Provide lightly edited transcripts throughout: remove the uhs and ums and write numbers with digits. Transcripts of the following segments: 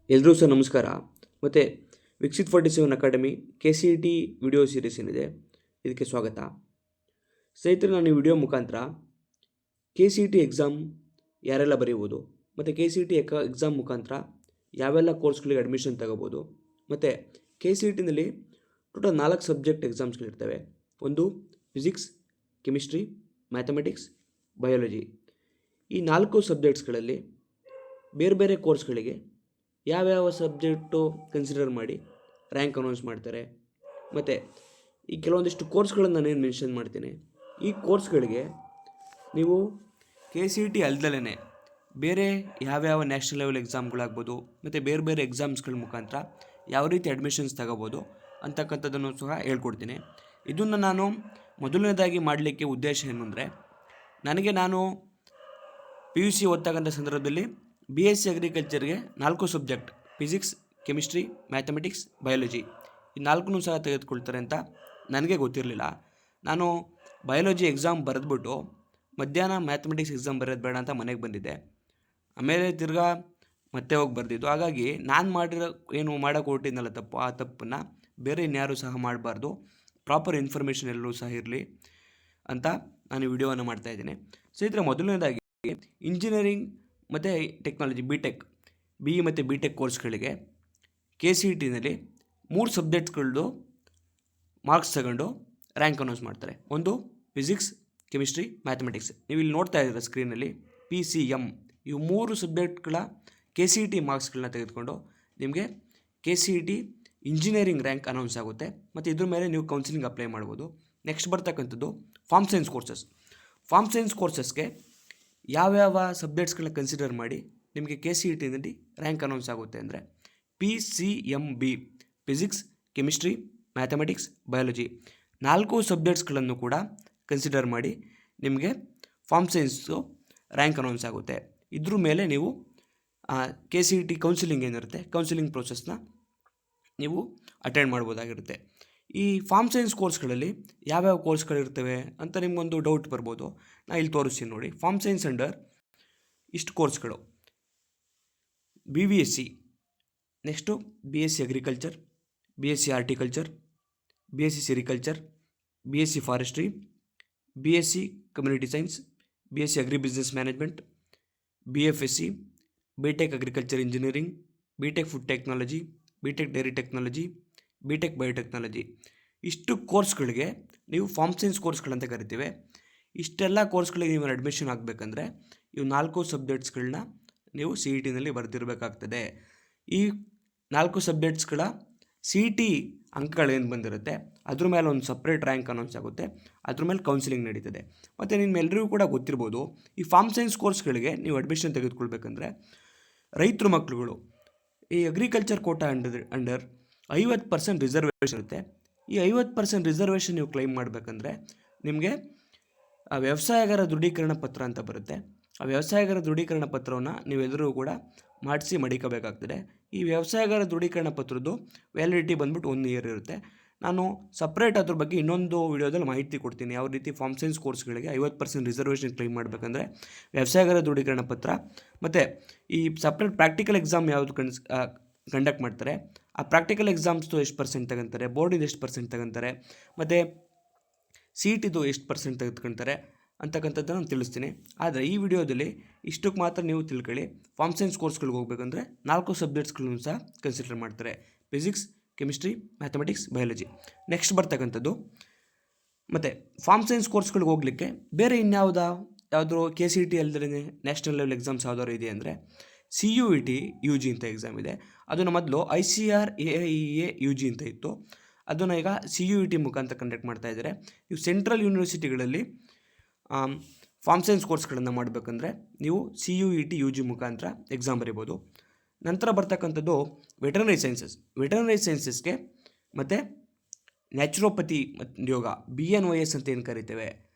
ಎಲ್ಲರೂ ಸಹ ನಮಸ್ಕಾರ. ಮತ್ತು Viksit 47 academy KCET video series ಏನಿದೆ ಇದಕ್ಕೆ ಸ್ವಾಗತ. ಸ್ನೇಹಿತರೆ, ನಾನು ಈ ವಿಡಿಯೋ ಮುಖಾಂತರ KCET ಎಕ್ಸಾಮ್ ಯಾರೆಲ್ಲ ಬರೀಬೋದು ಮತ್ತು KCET ಎಕ್ಸಾಮ್ ಮುಖಾಂತರ ಯಾವೆಲ್ಲ ಕೋರ್ಸ್ಗಳಿಗೆ ಅಡ್ಮಿಷನ್ ತಗೋಬೋದು ಮತ್ತು KCETನಲ್ಲಿ ಟೋಟಲ್ 4 ಸಬ್ಜೆಕ್ಟ್ ಎಕ್ಸಾಮ್ಸ್ಗಳಿರ್ತವೆ. ಒಂದು ಫಿಸಿಕ್ಸ್, ಕೆಮಿಸ್ಟ್ರಿ, ಮ್ಯಾಥಮೆಟಿಕ್ಸ್, ಬಯಾಲಜಿ. ಈ 4 ಸಬ್ಜೆಕ್ಟ್ಸ್ಗಳಲ್ಲಿ ಬೇರೆ ಬೇರೆ ಕೋರ್ಸ್ಗಳಿಗೆ ಯಾವ್ಯಾವ ಸಬ್ಜೆಕ್ಟು ಕನ್ಸಿಡರ್ ಮಾಡಿ ರ್ಯಾಂಕ್ ಅನೌನ್ಸ್ ಮಾಡ್ತಾರೆ ಮತ್ತು ಈ ಕೆಲವೊಂದಿಷ್ಟು ಕೋರ್ಸ್ಗಳನ್ನು ನಾನೇನು ಮೆನ್ಷನ್ ಮಾಡ್ತೀನಿ. ಈ ಕೋರ್ಸ್ಗಳಿಗೆ ನೀವು KCET ಅಲ್ದಲೇ ಬೇರೆ ಯಾವ್ಯಾವ ನ್ಯಾಷನಲ್ ಲೆವೆಲ್ ಎಕ್ಸಾಮ್ಗಳಾಗ್ಬೋದು ಮತ್ತು ಬೇರೆ ಬೇರೆ ಎಕ್ಸಾಮ್ಸ್ಗಳ ಮುಖಾಂತರ ಯಾವ ರೀತಿ ಅಡ್ಮಿಷನ್ಸ್ ತಗೋಬೋದು ಅಂತಕ್ಕಂಥದ್ದನ್ನು ಸಹ ಹೇಳ್ಕೊಡ್ತೀನಿ. ಇದನ್ನು ನಾನು ಮೊದಲನೇದಾಗಿ ಮಾಡಲಿಕ್ಕೆ ಉದ್ದೇಶ ಏನು ಅಂದರೆ, ನಾನು PUC ಓದ್ತಕ್ಕಂಥ ಸಂದರ್ಭದಲ್ಲಿ BSc ಅಗ್ರಿಕಲ್ಚರ್ಗೆ 4 subject physics, chemistry, mathematics, biology ಈ 4 ಸಹ ತೆಗೆದುಕೊಳ್ತಾರೆ ಅಂತ ನನಗೆ ಗೊತ್ತಿರಲಿಲ್ಲ. ನಾನು ಬಯಾಲಜಿ ಎಕ್ಸಾಮ್ ಬರೆದ್ಬಿಟ್ಟು ಮಧ್ಯಾಹ್ನ ಮ್ಯಾಥಮೆಟಿಕ್ಸ್ ಎಕ್ಸಾಮ್ ಬರೆಯೋದು ಬೇಡ ಅಂತ ಮನೆಗೆ ಬಂದಿದ್ದೆ. ಆಮೇಲೆ ತಿರ್ಗಾ ಮತ್ತೆ ಹೋಗಿ ಬರೆದಿದ್ದು. ಹಾಗಾಗಿ ನಾನು ಮಾಡೋಕ್ಕೆ ಹೊರಟಿದ್ನಲ್ಲ ತಪ್ಪು, ಆ ತಪ್ಪನ್ನು ಬೇರೆ ಇನ್ಯಾರು ಸಹ ಮಾಡಬಾರ್ದು, ಪ್ರಾಪರ್ ಇನ್ಫಾರ್ಮೇಷನ್ ಎಲ್ಲರೂ ಸಹ ಇರಲಿ ಅಂತ ನಾನು ಈ ವಿಡಿಯೋವನ್ನು ಮಾಡ್ತಾಯಿದ್ದೀನಿ. ಸ್ನೇಹಿತರೆ, ಮೊದಲನೇದಾಗಿ ಇಂಜಿನಿಯರಿಂಗ್ ಮತ್ತು ಟೆಕ್ನಾಲಜಿ BE ಮತ್ತು BTech ಕೋರ್ಸ್ಗಳಿಗೆ KCETನಲ್ಲಿ 3 ಸಬ್ಜೆಕ್ಟ್ಗಳದ್ದು ಮಾರ್ಕ್ಸ್ ತಗೊಂಡು ರ್ಯಾಂಕ್ ಅನೌನ್ಸ್ ಮಾಡ್ತಾರೆ. ಒಂದು ಫಿಸಿಕ್ಸ್, ಕೆಮಿಸ್ಟ್ರಿ, ಮ್ಯಾಥಮೆಟಿಕ್ಸ್. ನೀವು ಇಲ್ಲಿ ನೋಡ್ತಾ ಇದ್ದೀರ ಸ್ಕ್ರೀನಲ್ಲಿ PCM. ಇವು 3 ಸಬ್ಜೆಕ್ಟ್ಗಳ KCET ಮಾರ್ಕ್ಸ್ಗಳನ್ನ ತೆಗೆದುಕೊಂಡು ನಿಮಗೆ KCET ಇಂಜಿನಿಯರಿಂಗ್ ರ್ಯಾಂಕ್ ಅನೌನ್ಸ್ ಆಗುತ್ತೆ ಮತ್ತು ಇದ್ರ ಮೇಲೆ ನೀವು ಕೌನ್ಸಿಲಿಂಗ್ ಅಪ್ಲೈ ಮಾಡ್ಬೋದು. ನೆಕ್ಸ್ಟ್ ಬರ್ತಕ್ಕಂಥದ್ದು pharm science courses. Pharm science ಕೋರ್ಸಸ್ಗೆ ಯಾವ್ಯಾವ ಸಬ್ಜೆಕ್ಟ್ಸ್ಗಳನ್ನ ಕನ್ಸಿಡರ್ ಮಾಡಿ ನಿಮಗೆ KCETನಲ್ಲಿ ರ್ಯಾಂಕ್ ಅನೌನ್ಸ್ ಆಗುತ್ತೆ ಅಂದರೆ PCMB, physics, chemistry, mathematics, biology 4 ಸಬ್ಜೆಕ್ಟ್ಸ್ಗಳನ್ನು ಕೂಡ ಕನ್ಸಿಡರ್ ಮಾಡಿ ನಿಮಗೆ ಫಾರ್ಮ್ ಸೈನ್ಸು ರ್ಯಾಂಕ್ ಅನೌನ್ಸ್ ಆಗುತ್ತೆ. ಇದ್ರ ಮೇಲೆ ನೀವು KCET ಕೌನ್ಸಿಲಿಂಗ್ ಏನಿರುತ್ತೆ, ಕೌನ್ಸಿಲಿಂಗ್ ಪ್ರೋಸೆಸ್ನ ನೀವು ಅಟೆಂಡ್ ಮಾಡ್ಬೋದಾಗಿರುತ್ತೆ. ಈ ಫಾರ್ಮ್ ಸೈನ್ಸ್ ಕೋರ್ಸ್ಗಳಲ್ಲಿ ಯಾವ್ಯಾವ ಕೋರ್ಸ್ಗಳಿರ್ತವೆ ಅಂತ ನಿಮಗೊಂದು ಡೌಟ್ ಬರ್ಬೋದು. ನಾನು ಇಲ್ಲಿ ತೋರಿಸ್ತೀನಿ ನೋಡಿ. ಫಾರ್ಮ್ ಸೈನ್ಸ್ ಅಂಡರ್ ಇಷ್ಟು ಕೋರ್ಸ್ಗಳು: BVSC, next BSc agriculture, BSc horticulture, BSc sericulture, BSc forestry, BSc community science, BSc agri business management, BFSC, BTech agriculture engineering, BTech food technology, BTech dairy technology, BTech biotechnology. ಇಷ್ಟು ಕೋರ್ಸ್ಗಳಿಗೆ ನೀವು form science ಕೋರ್ಸ್ಗಳಂತ ಕರಿತೀವಿ. ಇಷ್ಟೆಲ್ಲ ಕೋರ್ಸ್ಗಳಿಗೆ ನೀವು admission ಆಗಬೇಕಂದ್ರೆ ಇವು 4 ಸಬ್ಜೆಕ್ಟ್ಸ್ಗಳನ್ನ ನೀವು CETನಲ್ಲಿ ಬರೆದಿರಬೇಕಾಗ್ತದೆ. ಈ 4 ಸಬ್ಜೆಕ್ಟ್ಸ್ಗಳ CET ಅಂಕಗಳೇನು ಬಂದಿರುತ್ತೆ ಅದ್ರ ಮೇಲೆ ಒಂದು ಸಪ್ರೇಟ್ ರ್ಯಾಂಕ್ ಅನೌನ್ಸ್ ಆಗುತ್ತೆ. ಅದ್ರ ಮೇಲೆ ಕೌನ್ಸಿಲಿಂಗ್ ನಡೀತದೆ. ಮತ್ತು ನಿಮ್ಮೆಲ್ಲರಿಗೂ ಕೂಡ ಗೊತ್ತಿರ್ಬೋದು, ಈ ಫಾರ್ಮ್ ಸೈನ್ಸ್ ಕೋರ್ಸ್ಗಳಿಗೆ ನೀವು ಅಡ್ಮಿಷನ್ ತೆಗೆದುಕೊಳ್ಬೇಕಂದ್ರೆ ರೈತರ ಮಕ್ಕಳುಗಳು ಈ ಅಗ್ರಿಕಲ್ಚರ್ ಕೋಟಾ ಅಂಡರ್ 50% ರಿಸರ್ವೇಷನ್ ಇರುತ್ತೆ. ಈ 50% ರಿಸರ್ವೇಷನ್ ನೀವು ಕ್ಲೈಮ್ ಮಾಡಬೇಕಂದ್ರೆ ನಿಮಗೆ ವ್ಯವಸಾಯಗಾರ ದೃಢೀಕರಣ ಪತ್ರ ಅಂತ ಬರುತ್ತೆ. ಆ ವ್ಯವಸಾಯಗಾರ ದೃಢೀಕರಣ ಪತ್ರವನ್ನು ನೀವೆಲ್ಲರೂ ಕೂಡ ಮಾಡಿಸಿ ಮಡಿಕೋಬೇಕಾಗ್ತದೆ. ಈ ವ್ಯವಸಾಯಗಾರ ದೃಢೀಕರಣ ಪತ್ರದ್ದು ವ್ಯಾಲಿಡಿಟಿ ಬಂದ್ಬಿಟ್ಟು 1 ಇಯರ್ ಇರುತ್ತೆ. ನಾನು ಸಪ್ರೇಟ್ ಅದ್ರ ಬಗ್ಗೆ ಇನ್ನೊಂದು ವಿಡಿಯೋದಲ್ಲಿ ಮಾಹಿತಿ ಕೊಡ್ತೀನಿ, ಯಾವ ರೀತಿ ಫಾರ್ಮ್ ಸೈನ್ಸ್ ಕೋರ್ಸ್ಗಳಿಗೆ 50% ರಿಸರ್ವೇಷನ್ ಕ್ಲೈಮ್ ಮಾಡಬೇಕಂದ್ರೆ ವ್ಯವಸಾಯಗಾರ ದೃಢೀಕರಣ ಪತ್ರ ಮತ್ತು ಈ ಸಪ್ರೇಟ್ ಪ್ರಾಕ್ಟಿಕಲ್ ಎಕ್ಸಾಮ್ ಯಾವುದು ಕಂಡಕ್ಟ್ ಮಾಡ್ತಾರೆ, ಆ ಪ್ರಾಕ್ಟಿಕಲ್ ಎಕ್ಸಾಮ್ಸ್ದು ಎಷ್ಟು ಪರ್ಸೆಂಟ್ ತಗೊತಾರೆ, ಬೋರ್ಡಿಂದ ಎಷ್ಟು ಪರ್ಸೆಂಟ್ ತಗೊತಾರೆ ಮತ್ತು CETದು ಎಷ್ಟು ಪರ್ಸೆಂಟ್ ತೆಗೆದುಕೊಳ್ತಾರೆ ಅಂತಕ್ಕಂಥದ್ದನ್ನು ನಾನು ತಿಳಿಸ್ತೀನಿ. ಆದರೆ ಈ ವಿಡಿಯೋದಲ್ಲಿ ಇಷ್ಟಕ್ಕೆ ಮಾತ್ರ ನೀವು ತಿಳ್ಕೊಳ್ಳಿ. ಫಾರ್ಮ್ ಸೈನ್ಸ್ ಕೋರ್ಸ್ಗಳಿಗೆ ಹೋಗಬೇಕಂದ್ರೆ 4 ಸಬ್ಜೆಕ್ಟ್ಸ್ಗಳನ್ನು ಸಹ ಕನ್ಸಿಡರ್ ಮಾಡ್ತಾರೆ: physics, chemistry, mathematics, biology. Next ಬರ್ತಕ್ಕಂಥದ್ದು, ಮತ್ತು ಫಾರ್ಮ್ ಸೈನ್ಸ್ ಕೋರ್ಸ್ಗಳಿಗೆ ಹೋಗಲಿಕ್ಕೆ ಬೇರೆ ಯಾವುದಾದ್ರೂ KCET ಅಲ್ಲದೇ ನ್ಯಾಷನಲ್ ಲೆವೆಲ್ ಎಕ್ಸಾಮ್ಸ್ ಯಾವ್ದಾದ್ರು ಇದೆ ಅಂದರೆ CUET UG ಅಂತ ಎಕ್ಸಾಮ್ ಇದೆ. ಅದನ್ನು ಮೊದಲು ICAR AIEA UG ಅಂತ ಇತ್ತು. ಅದನ್ನು ಈಗ CUET ಮುಖಾಂತರ ಕಂಡಕ್ಟ್ ಮಾಡ್ತಾ ಇದ್ದಾರೆ. ಇವು ಸೆಂಟ್ರಲ್ ಯೂನಿವರ್ಸಿಟಿಗಳಲ್ಲಿ ಫಾರ್ಮ್ ಸೈನ್ಸ್ ಕೋರ್ಸ್ಗಳನ್ನು ಮಾಡಬೇಕಂದ್ರೆ ನೀವು CUET UG ಮುಖಾಂತರ ಎಕ್ಸಾಮ್ ಬರೀಬೋದು. ನಂತರ ಬರ್ತಕ್ಕಂಥದ್ದು ವೆಟರ್ನರಿ ಸೈನ್ಸಸ್ಗೆ ಮತ್ತು ನ್ಯಾಚುರೋಪತಿ ಮತ್ತು ಯೋಗ BNYS ಅಂತ ಏನು ಕರಿತೇವೆ.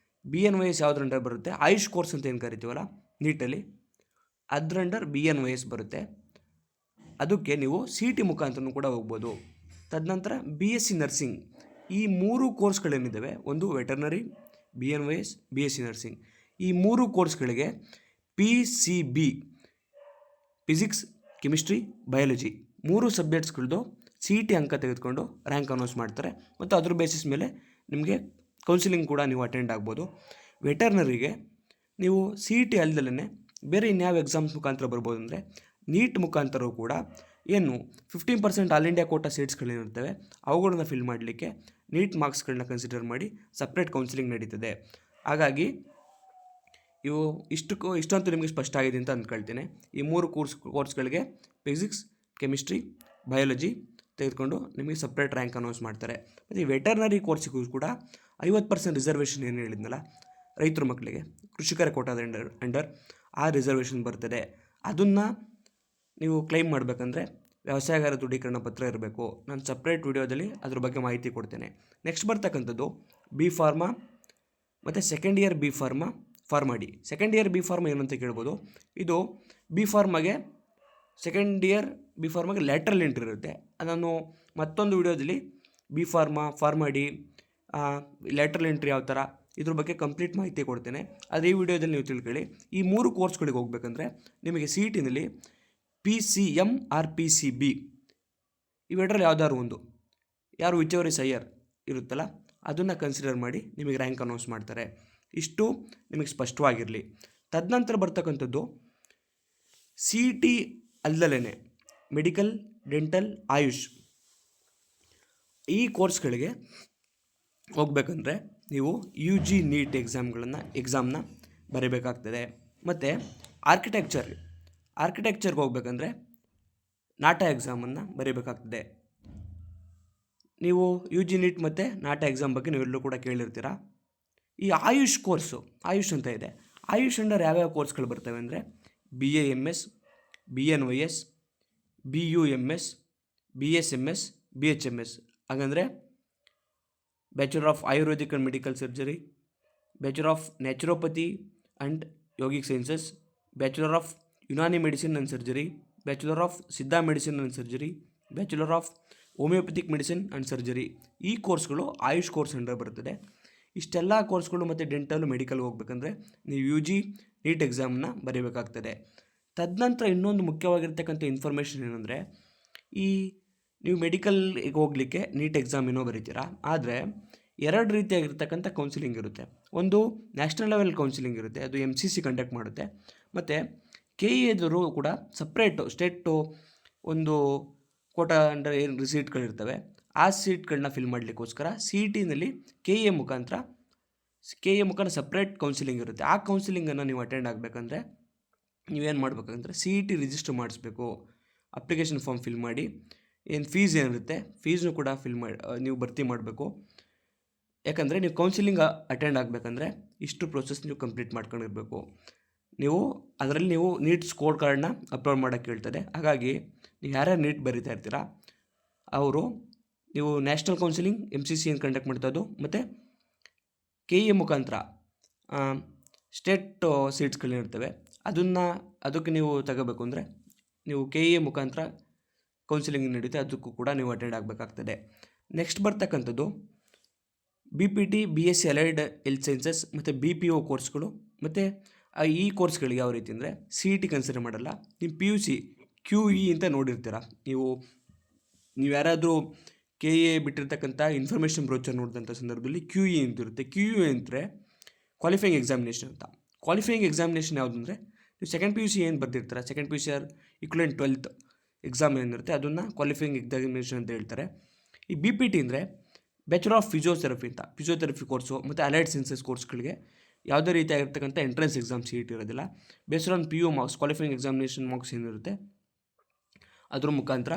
BNYS ಯಾವುದ್ರ ಅಂಡರ್ ಬರುತ್ತೆ? ಆಯುಷ್ ಕೋರ್ಸ್ ಅಂತ ಏನು ಕರಿತೀವಲ್ಲ ನೀಟಲ್ಲಿ, ಅದ್ರ ಅಂಡರ್ BNYS ಬರುತ್ತೆ. ಅದಕ್ಕೆ ನೀವು CET ಮುಖಾಂತರನೂ ಕೂಡ ಹೋಗ್ಬೋದು. ತದನಂತರ BSc ನರ್ಸಿಂಗ್. ಈ 3 ಕೋರ್ಸ್ಗಳೇನಿದ್ದಾವೆ, ಒಂದು ವೆಟರ್ನರಿ, BNYS, BSc ನರ್ಸಿಂಗ್, ಈ 3 ಕೋರ್ಸ್ಗಳಿಗೆ PCB physics, chemistry, biology 3 ಸಬ್ಜೆಕ್ಟ್ಸ್ಗಳದ್ದು CET ಅಂಕ ತೆಗೆದುಕೊಂಡು ರ್ಯಾಂಕ್ ಅನೌನ್ಸ್ ಮಾಡ್ತಾರೆ ಮತ್ತು ಅದ್ರ ಬೇಸಿಸ್ ಮೇಲೆ ನಿಮಗೆ ಕೌನ್ಸಿಲಿಂಗ್ ಕೂಡ ನೀವು ಅಟೆಂಡ್ ಆಗ್ಬೋದು. ವೆಟರ್ನರಿಗೆ ನೀವು CET ಅಲ್ಲದಲ್ಲೇ ಬೇರೆ ಇನ್ಯಾವ ಎಕ್ಸಾಮ್ಸ್ ಮುಖಾಂತರ ಬರ್ಬೋದು ಅಂದರೆ ನೀಟ್ ಮುಖಾಂತರವೂ ಕೂಡ ಏನು 15% ಆಲ್ ಇಂಡಿಯಾ ಕೋಟಾ ಸೀಟ್ಸ್ಗಳೇನಿರ್ತವೆ ಅವುಗಳನ್ನ ಫಿಲ್ ಮಾಡಲಿಕ್ಕೆ ನೀಟ್ ಮಾರ್ಕ್ಸ್ಗಳನ್ನ ಕನ್ಸಿಡರ್ ಮಾಡಿ ಸಪ್ರೇಟ್ ಕೌನ್ಸಿಲಿಂಗ್ ನಡೀತದೆ. ಹಾಗಾಗಿ ಇಷ್ಟಂತೂ ನಿಮಗೆ ಸ್ಪಷ್ಟ ಆಗಿದೆ ಅಂತ ಅಂದ್ಕೊಳ್ತೀನಿ. ಈ 3 ಕೋರ್ಸ್ಗಳಿಗೆ ಫಿಸಿಕ್ಸ್, ಕೆಮಿಸ್ಟ್ರಿ, ಬಯಾಲಜಿ ತೆಗೆದುಕೊಂಡು ನಿಮಗೆ ಸಪ್ರೇಟ್ ರ್ಯಾಂಕ್ ಅನೌನ್ಸ್ ಮಾಡ್ತಾರೆ. ಮತ್ತು ಈ ವೆಟರ್ನರಿ ಕೋರ್ಸಿಗೂ ಕೂಡ 50% ರಿಸರ್ವೇಷನ್ ಏನು ಹೇಳಿದ್ನಲ್ಲ ರೈತರ ಮಕ್ಕಳಿಗೆ, ಕೃಷಿಕರ ಕೋಟಾದ ಅಂಡರ್ ಆ ರಿಸರ್ವೇಷನ್ ಬರ್ತದೆ. ಅದನ್ನು ನೀವು ಕ್ಲೈಮ್ ಮಾಡಬೇಕಂದ್ರೆ ವ್ಯವಸಾಯಗಾರ ದೃಢೀಕರಣ ಪತ್ರ ಇರಬೇಕು. ನಾನು ಸಪ್ರೇಟ್ ವಿಡಿಯೋದಲ್ಲಿ ಅದ್ರ ಬಗ್ಗೆ ಮಾಹಿತಿ ಕೊಡ್ತೇನೆ. ನೆಕ್ಸ್ಟ್ ಬರ್ತಕ್ಕಂಥದ್ದು ಬಿ ಫಾರ್ಮಾ ಮತ್ತು second year B pharma D. Second year B pharma ಏನಂತ ಕೇಳ್ಬೋದು. ಇದು ಬಿ ಫಾರ್ಮಾಗೆ ಸೆಕೆಂಡ್ ಇಯರ್ ಬಿ ಫಾರ್ಮಾಗೆ ಲ್ಯಾಟ್ರಲ್ ಎಂಟ್ರಿ ಇರುತ್ತೆ. ನಾನು ಮತ್ತೊಂದು ವಿಡಿಯೋದಲ್ಲಿ B pharma D, lateral entry ಯಾವ ಥರ ಇದ್ರ ಬಗ್ಗೆ ಕಂಪ್ಲೀಟ್ ಮಾಹಿತಿ ಕೊಡ್ತೇನೆ. ಅದು ಈ ವಿಡಿಯೋದಲ್ಲಿ ನೀವು ತಿಳ್ಕೊಳ್ಳಿ. ಈ 3 ಕೋರ್ಸ್ಗಳಿಗೆ ಹೋಗ್ಬೇಕಂದ್ರೆ ನಿಮಗೆ CETನಲ್ಲಿ PCM ಆರ್ PCB ಇವೆರಡರಲ್ಲಿ ಯಾವ್ದಾದ್ರು ಒಂದು, ಯಾರು ವಿಚ್ ಇಸ್ ಹೈಯರ್ ಇರುತ್ತಲ್ಲ ಅದನ್ನು ಕನ್ಸಿಡರ್ ಮಾಡಿ ನಿಮಗೆ ರ್ಯಾಂಕ್ ಅನೌನ್ಸ್ ಮಾಡ್ತಾರೆ. ಇಷ್ಟು ನಿಮಗೆ ಸ್ಪಷ್ಟವಾಗಿರಲಿ. ತದನಂತರ ಬರ್ತಕ್ಕಂಥದ್ದು CET ಅಲ್ಲದಲೇ ಮೆಡಿಕಲ್, ಡೆಂಟಲ್, ಆಯುಷ್ ಈ ಕೋರ್ಸ್ಗಳಿಗೆ ಹೋಗ್ಬೇಕಂದ್ರೆ ನೀವು UG ನೀಟ್ ಎಕ್ಸಾಮ್ನ ಬರೀಬೇಕಾಗ್ತದೆ. ಮತ್ತು ಆರ್ಕಿಟೆಕ್ಚರ್ಗೆ ಹೋಗ್ಬೇಕಂದ್ರೆ ನಾಟಾ ಎಕ್ಸಾಮನ್ನು ಬರೀಬೇಕಾಗ್ತದೆ. ನೀವು UG ನೀಟ್ ಮತ್ತು ನಾಟಾ ಎಕ್ಸಾಮ್ ಬಗ್ಗೆ ನೀವೆಲ್ಲರೂ ಕೂಡ ಕೇಳಿರ್ತೀರ. ಈ ಆಯುಷ್ ಅಂತ ಇದೆ. ಆಯುಷ್ ಅಂಡರ್ ಯಾವ್ಯಾವ ಕೋರ್ಸ್ಗಳು ಬರ್ತವೆ ಅಂದರೆ BAMS, BNYS, BUMS, BSMS, BHMS. ಹಾಗಂದರೆ bachelor of Ayurvedic and medical surgery, bachelor of naturopathy and yogic sciences, bachelor of Unani medicine and surgery, bachelor of Siddha medicine and surgery, bachelor of homeopathic medicine and surgery. ಈ ಕೋರ್ಸ್ಗಳು AYUSH course under ಬರ್ತದೆ. ಇಷ್ಟೆಲ್ಲ ಕೋರ್ಸ್ಗಳು ಮತ್ತು dental, ಮೆಡಿಕಲ್ಗೆ ಹೋಗ್ಬೇಕಂದ್ರೆ ನೀವು UG neat ಎಕ್ಸಾಮ್ನ ಬರೀಬೇಕಾಗ್ತದೆ. ತದನಂತರ ಇನ್ನೊಂದು ಮುಖ್ಯವಾಗಿರ್ತಕ್ಕಂಥ ಇನ್ಫಾರ್ಮೇಷನ್ ಏನಂದರೆ, ನೀವು ಮೆಡಿಕಲ್ಗೆ ಹೋಗಲಿಕ್ಕೆ ನೀಟ್ ಎಕ್ಸಾಮ್ ಏನೋ ಬರೀತೀರಾ, ಆದರೆ 2 ರೀತಿಯಾಗಿರ್ತಕ್ಕಂಥ ಕೌನ್ಸಿಲಿಂಗ್ ಇರುತ್ತೆ. ಒಂದು ನ್ಯಾಷನಲ್ ಲೆವೆಲ್ ಕೌನ್ಸಿಲಿಂಗ್ ಇರುತ್ತೆ, ಅದು MCC ಕಂಡಕ್ಟ್ ಮಾಡುತ್ತೆ. ಮತ್ತು KEದವರು ಕೂಡ ಸಪ್ರೇಟು ಸ್ಟೇಟು ಒಂದು ಕೋಟಾ ಅಂಡರ್ ಏನು ಸೀಟ್ಗಳಿರ್ತವೆ ಆ ಸೀಟ್ಗಳನ್ನ ಫಿಲ್ ಮಾಡಲಿಕ್ಕೋಸ್ಕರ CETನಲ್ಲಿ KE ಮುಖಾಂತರ ಸಪ್ರೇಟ್ ಕೌನ್ಸಿಲಿಂಗ್ ಇರುತ್ತೆ. ಆ ಕೌನ್ಸಿಲಿಂಗನ್ನು ನೀವು ಅಟೆಂಡ್ ಆಗಬೇಕಂದ್ರೆ ನೀವೇನು ಮಾಡಬೇಕಂದ್ರೆ CET ರಿಜಿಸ್ಟರ್ ಮಾಡಿಸ್ಬೇಕು, ಅಪ್ಲಿಕೇಶನ್ ಫಾರ್ಮ್ ಫಿಲ್ ಮಾಡಿ, ಏನು ಫೀಸ್ ಏನಿರುತ್ತೆ ಫೀಸ್ನು ಕೂಡ ನೀವು ಭರ್ತಿ ಮಾಡಬೇಕು. ಯಾಕಂದರೆ ನೀವು ಕೌನ್ಸಿಲಿಂಗ್ ಅಟೆಂಡ್ ಆಗಬೇಕಂದ್ರೆ ಇಷ್ಟು ಪ್ರೋಸೆಸ್ ನೀವು ಕಂಪ್ಲೀಟ್ ಮಾಡ್ಕೊಂಡಿರಬೇಕು. ಅದರಲ್ಲಿ ನೀವು ನೀಟ್ ಸ್ಕೋರ್ ಕಾರ್ಡ್ನ ಅಪ್ಲೋಡ್ ಮಾಡೋಕ್ಕೆ ಹೇಳ್ತದೆ. ಹಾಗಾಗಿ ನೀವು ಯಾರ್ಯಾರು ನೀಟ್ ಬರೀತಾ ಇರ್ತೀರಾ ನೀವು ನ್ಯಾಷನಲ್ ಕೌನ್ಸಿಲಿಂಗ್ MCC ಏನು ಕಂಡಕ್ಟ್ ಮಾಡ್ತದ್ದು ಮತ್ತು KE ಮುಖಾಂತರ ಸ್ಟೇಟ್ ಸೀಟ್ಸ್ಗಳೇನಿರ್ತವೆ ಅದಕ್ಕೆ ನೀವು ತಗೋಬೇಕು ಅಂದರೆ ನೀವು KE ಮುಖಾಂತರ ಕೌನ್ಸಿಲಿಂಗ್ ನಡೆಯುತ್ತೆ, ಅದಕ್ಕೂ ಕೂಡ ನೀವು ಅಟೆಂಡ್ ಆಗಬೇಕಾಗ್ತದೆ. ನೆಕ್ಸ್ಟ್ ಬರ್ತಕ್ಕಂಥದ್ದು BPT, BSc allied health sciences ಮತ್ತು BPO ಕೋರ್ಸ್ಗಳು. ಮತ್ತು ಈ ಕೋರ್ಸ್ಗಳಿಗೆ ಯಾವ ರೀತಿ ಅಂದರೆ CET ಕನ್ಸಿಡರ್ ಮಾಡಲ್ಲ. ನೀವು PUC QE ಅಂತ ನೋಡಿರ್ತೀರ. ನೀವು ಯಾರಾದರೂ KE ಬಿಟ್ಟಿರ್ತಕ್ಕಂಥ ಇನ್ಫಾರ್ಮೇಷನ್ ಬ್ರೋಚರ್ ನೋಡಿದಂಥ ಸಂದರ್ಭದಲ್ಲಿ QE ಅಂತಿರುತ್ತೆ. QE ಅಂದರೆ ಕ್ವಾಲಿಫೈಯಿಂಗ್ ಎಕ್ಸಾಮಿನೇಷನ್ ಅಂತ. ಕ್ವಾಲಿಫೈಯಿಂಗ್ ಎಕ್ಸಾಮಿನೇಷನ್ ಯಾವುದು ಅಂದರೆ ನೀವು ಸೆಕೆಂಡ್ PUC ಏನು ಬರ್ತಿರ್ತೀರ, second PUC equivalent 12th exam ಏನಿರುತ್ತೆ ಅದನ್ನು ಕ್ವಾಲಿಫೈಯಿಂಗ್ ಎಕ್ಸಾಮಿನೇಷನ್ ಅಂತ ಹೇಳ್ತಾರೆ. ಈ BPT ಅಂದರೆ ಬ್ಯಾಚುಲರ್ ಆಫ್ ಫಿಸಿಯೋಥೆರಪಿ ಕೋರ್ಸು ಮತ್ತು ಅಲೈಡ್ ಸೈನ್ಸಸ್ ಕೋರ್ಸ್ಗಳಿಗೆ ಯಾವುದೇ ರೀತಿಯಾಗಿರ್ತಕ್ಕಂಥ ಎಂಟ್ರೆನ್ಸ್ ಎಕ್ಸಾಮ್ CET ಇರೋದಿಲ್ಲ. Based on PU marks, qualifying examination marks ಏನಿರುತ್ತೆ ಅದ್ರ ಮುಖಾಂತರ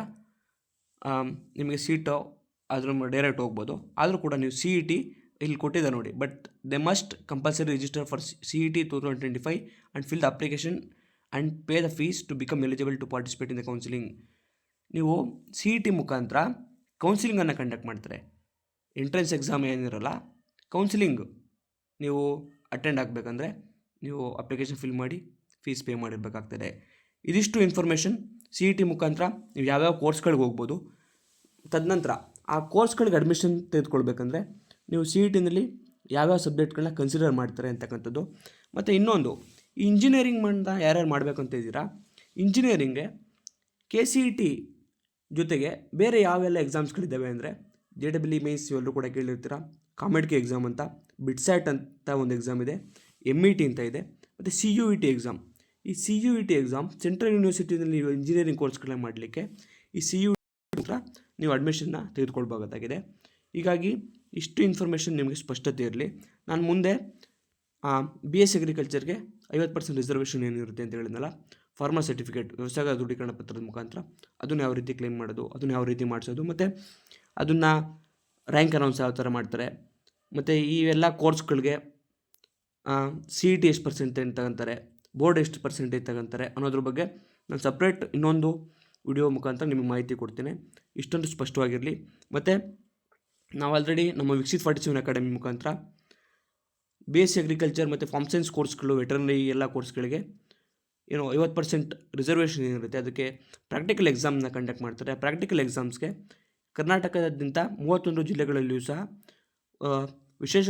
ನಿಮಗೆ ಸೀಟು ಅದ್ರ ಡೈರೆಕ್ಟ್ ಹೋಗ್ಬೋದು. ಆದರೂ ಕೂಡ ನೀವು CET ಇಲ್ಲಿ ಕೊಟ್ಟಿದೆ ನೋಡಿ, but they must compulsory register for CET 2025 and fill the application and pay the fees to become eligible to participate in the counselling. ನೀವು CET ಮುಖಾಂತರ ಕೌನ್ಸಿಲಿಂಗನ್ನು ಕಂಡಕ್ಟ್ ಮಾಡ್ತಾರೆ. ಎಂಟ್ರೆನ್ಸ್ ಎಕ್ಸಾಮ್ ಏನಿರಲ್ಲ, ಕೌನ್ಸಿಲಿಂಗ್ ನೀವು ಅಟೆಂಡ್ ಆಗಬೇಕಂದ್ರೆ ನೀವು ಅಪ್ಲಿಕೇಶನ್ ಫಿಲ್ ಮಾಡಿ fees pay ಮಾಡಿರಬೇಕಾಗ್ತದೆ. ಇದಿಷ್ಟು ಇನ್ಫಾರ್ಮೇಷನ್. CET ಮುಖಾಂತರ ನೀವು ಯಾವ್ಯಾವ ಕೋರ್ಸ್ಗಳಿಗೆ ಹೋಗ್ಬೋದು. ತದನಂತರ ಆ ಕೋರ್ಸ್ಗಳಿಗೆ ಅಡ್ಮಿಷನ್ ತೆಗೆದುಕೊಳ್ಬೇಕಂದ್ರೆ ನೀವು CETನಲ್ಲಿ ಯಾವ್ಯಾವ ಸಬ್ಜೆಕ್ಟ್ಗಳನ್ನ ಕನ್ಸಿಡರ್ ಮಾಡ್ತಾರೆ ಅಂತಕ್ಕಂಥದ್ದು. ಮತ್ತು ಇನ್ನೊಂದು, ಈ ಇಂಜಿನಿಯರಿಂಗ್ ಯಾರ್ಯಾರು ಮಾಡಬೇಕಂತ ಇದ್ದೀರಾ, ಇಂಜಿನಿಯರಿಂಗ್ಗೆ KCET ಜೊತೆಗೆ ಬೇರೆ ಯಾವೆಲ್ಲ ಎಕ್ಸಾಮ್ಸ್ಗಳಿದ್ದಾವೆ ಅಂದರೆ JEE ಮೇನ್ಸ್ ಇವೆಲ್ಲರೂ ಕೂಡ ಕೇಳಿರ್ತೀರ, ಕಾಮೆಡ್ಕೆ ಎಕ್ಸಾಮ್ ಅಂತ, ಬಿಟ್ಸ್ಯಾಟ್ ಅಂತ ಒಂದು ಎಕ್ಸಾಮ್ ಇದೆ, MET ಅಂತ ಇದೆ, ಮತ್ತು CUET ಎಕ್ಸಾಮ್. ಈ CUET ಎಕ್ಸಾಮ್ ಸೆಂಟ್ರಲ್ ಯೂನಿವರ್ಸಿಟಿನಲ್ಲಿ ಇಂಜಿನಿಯರಿಂಗ್ ಕೋರ್ಸ್ಗಳನ್ನ ಮಾಡಲಿಕ್ಕೆ ಈ CUET ಹತ್ರ ನೀವು ಅಡ್ಮಿಷನ್ನ ತೆಗೆದುಕೊಳ್ಬೇಕಾಗಿದೆ. ಹೀಗಾಗಿ ಇಷ್ಟು ಇನ್ಫಾರ್ಮೇಷನ್ ನಿಮಗೆ ಸ್ಪಷ್ಟತೆ ಇರಲಿ. ನಾನು ಮುಂದೆ BS ಅಗ್ರಿಕಲ್ಚರ್ಗೆ 50% ರಿಸರ್ವೇಷನ್ ಏನಿರುತ್ತೆ ಅಂತ ಹೇಳಿದ್ನಲ್ಲ, ಫಾರ್ಮರ್ ಸರ್ಟಿಫಿಕೇಟ್ ವ್ಯವಸಾಯ ದೃಢೀಕರಣ ಪತ್ರದ ಮುಖಾಂತರ ಅದನ್ನು ಯಾವ ರೀತಿ ಕ್ಲೇಮ್ ಮಾಡೋದು, ಅದನ್ನು ಯಾವ ರೀತಿ ಮಾಡಿಸೋದು, ಮತ್ತು ಅದನ್ನು ರ್ಯಾಂಕ್ ಅನೌನ್ಸ್ ಯಾವ ಥರ ಮಾಡ್ತಾರೆ, ಮತ್ತು ಈ ಎಲ್ಲ ಕೋರ್ಸ್ಗಳಿಗೆ CET ಎಷ್ಟು ಪರ್ಸೆಂಟೇಜ್ ತಗೊಂತಾರೆ, ಬೋರ್ಡ್ ಎಷ್ಟು ಪರ್ಸೆಂಟೇಜ್ ತಗೊಂತಾರೆ ಅನ್ನೋದ್ರ ಬಗ್ಗೆ ನಾನು ಸಪ್ರೇಟ್ ಇನ್ನೊಂದು ವಿಡಿಯೋ ಮುಖಾಂತರ ನಿಮಗೆ ಮಾಹಿತಿ ಕೊಡ್ತೀನಿ. ಇಷ್ಟೊಂದು ಸ್ಪಷ್ಟವಾಗಿರಲಿ. ಮತ್ತು ನಾವು ಆಲ್ರೆಡಿ ನಮ್ಮ ವಿಕ್ಸಿತ್ 47 ಅಕಾಡೆಮಿ ಮುಖಾಂತರ BS ಅಗ್ರಿಕಲ್ಚರ್ ಮತ್ತು ಫಾರ್ಮ್ ಸೈನ್ಸ್ ಕೋರ್ಸ್ಗಳು, ವೆಟರ್ನರಿ ಎಲ್ಲ ಕೋರ್ಸ್ಗಳಿಗೆ 50% ರಿಸರ್ವೇಷನ್ ಏನಿರುತ್ತೆ ಅದಕ್ಕೆ ಪ್ರಾಕ್ಟಿಕಲ್ ಎಕ್ಸಾಮ್ನ ಕಂಡಕ್ಟ್ ಮಾಡ್ತಾರೆ. ಆ ಪ್ರಾಕ್ಟಿಕಲ್ ಎಕ್ಸಾಮ್ಸ್ಗೆ ಕರ್ನಾಟಕದಾದ್ಯಂತ 31 ಜಿಲ್ಲೆಗಳಲ್ಲಿಯೂ ಸಹ ವಿಶೇಷ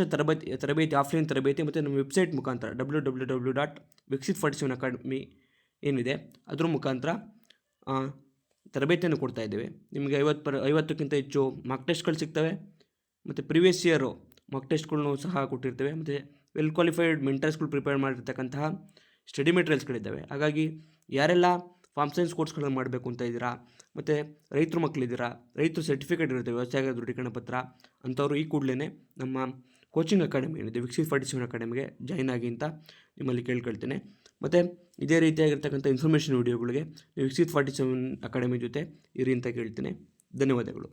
ತರಬೇತಿ ಆಫ್ಲೈನ್ ತರಬೇತಿ ಮತ್ತು ನಮ್ಮ ವೆಬ್ಸೈಟ್ ಮುಖಾಂತರ www.viksit47academy ಏನಿದೆ ಅದ್ರ ಮುಖಾಂತರ ತರಬೇತಿಯನ್ನು ಕೊಡ್ತಾ ಇದ್ದೇವೆ. ನಿಮಗೆ 50ಕ್ಕಿಂತ ಹೆಚ್ಚು ಮಾಕ್ ಟೆಸ್ಟ್ಗಳು ಸಿಗ್ತವೆ, ಮತ್ತು ಪ್ರಿವಿಯಸ್ ಇಯರು ಮಾಕ್ ಟೆಸ್ಟ್ಗಳನ್ನೂ ಸಹ ಕೊಟ್ಟಿರ್ತೇವೆ, ಮತ್ತು ವೆಲ್ ಕ್ವಾಲಿಫೈಡ್ ಮೆಂಟರ್ಸ್ಗಳು ಪ್ರಿಪೇರ್ ಮಾಡಿರ್ತಕ್ಕಂತಹ ಸ್ಟಡಿ ಮೆಟೀರಿಯಲ್ಸ್ಗಳಿದ್ದಾವೆ. ಹಾಗಾಗಿ ಯಾರೆಲ್ಲ ಫಾರ್ಮ್ ಸೈನ್ಸ್ ಕೋರ್ಸ್ಗಳನ್ನ ಮಾಡಬೇಕು ಅಂತ ಇದ್ದೀರಾ, ಮತ್ತು ರೈತರು ಮಕ್ಕಳಿದ್ದೀರಾ, ರೈತರು ಸರ್ಟಿಫಿಕೇಟ್ ಇರುತ್ತೆ ವ್ಯವಸಾಯ ದೃಢೀಕರಣ ಪತ್ರ ಅಂಥವ್ರು ಈ ಕೂಡಲೇ ನಮ್ಮ ಕೋಚಿಂಗ್ ಅಕಾಡೆಮಿ ಏನಿದೆ ವಿಕ್ಸಿತ್ 47 ಅಕಾಡೆಮಿಗೆ ಜಾಯ್ನ್ ಆಗಿ ಅಂತ ನಿಮ್ಮಲ್ಲಿ ಕೇಳ್ಕೊಳ್ತೇನೆ. ಮತ್ತು ಇದೇ ರೀತಿಯಾಗಿರ್ತಕ್ಕಂಥ ಇನ್ಫಾರ್ಮೇಷನ್ ವೀಡಿಯೋಗಳಿಗೆ ನೀವು ವಿಕ್ಸಿತ್ 47 ಅಕಾಡೆಮಿ ಜೊತೆ ಇರಿ ಅಂತ ಕೇಳ್ತೇನೆ. ಧನ್ಯವಾದಗಳು.